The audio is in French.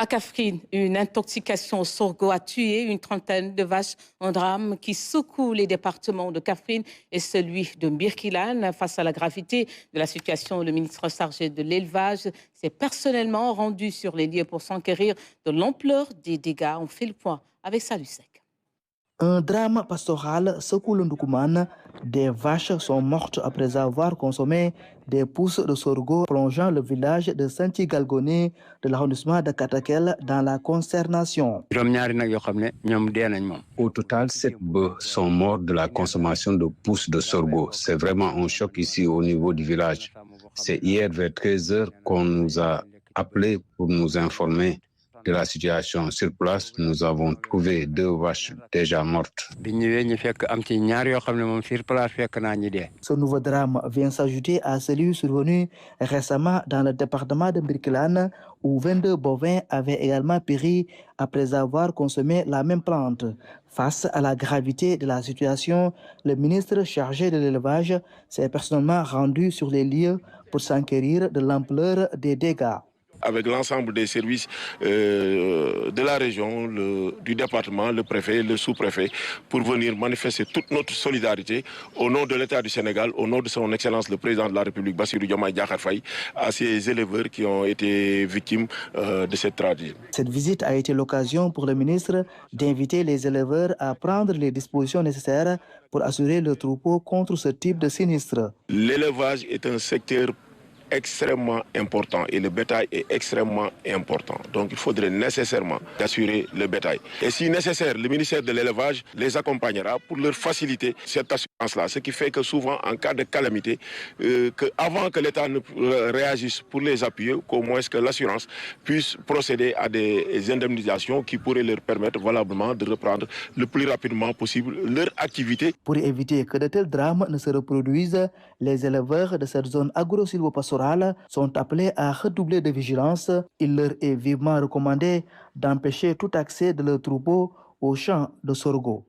À Kaffrine, une intoxication au sorgho a tué une trentaine de vaches. Un drame qui secoue les départements de Kaffrine et celui de Birkelane. Face à la gravité de la situation, le ministre chargé de l'élevage s'est personnellement rendu sur les lieux pour s'enquérir de l'ampleur des dégâts. On fait le point avec Salou Seck. Un drame pastoral secoue le Ndoukoumane. Des vaches sont mortes après avoir consommé des pousses de sorgho, plongeant le village de Santi-Galgoné de l'arrondissement de Katakel dans la consternation. Au total, 7 bœufs sont morts de la consommation de pousses de sorgho. C'est vraiment un choc ici au niveau du village. C'est hier vers 13h qu'on nous a appelés pour nous informer de la situation. Sur place, nous avons trouvé 2 vaches déjà mortes. Ce nouveau drame vient s'ajouter à celui survenu récemment dans le département de Birkelane, où 22 bovins avaient également péri après avoir consommé la même plante. Face à la gravité de la situation, le ministre chargé de l'élevage s'est personnellement rendu sur les lieux pour s'enquérir de l'ampleur des dégâts. Avec l'ensemble des services de la région, du département, le préfet, le sous-préfet, pour venir manifester toute notre solidarité au nom de l'État du Sénégal, au nom de son Excellence le Président de la République, Bassirou Diomaye Diakhar Faye, à ces éleveurs qui ont été victimes de cette tragédie. Cette visite a été l'occasion pour le ministre d'inviter les éleveurs à prendre les dispositions nécessaires pour assurer le troupeau contre ce type de sinistre. L'élevage est un secteur extrêmement important et le bétail est extrêmement important. Donc il faudrait nécessairement assurer le bétail. Et si nécessaire, le ministère de l'élevage les accompagnera pour leur faciliter cette assurance-là. Ce qui fait que souvent, en cas de calamité, avant que l'État ne réagisse pour les appuyer, qu'au moins que l'assurance puisse procéder à des indemnisations qui pourraient leur permettre valablement de reprendre le plus rapidement possible leur activité. Pour éviter que de tels drames ne se reproduisent, les éleveurs de cette zone agro-silvopastorale sont appelés à redoubler de vigilance. Il leur est vivement recommandé d'empêcher tout accès de leur troupeau aux champs de sorgho.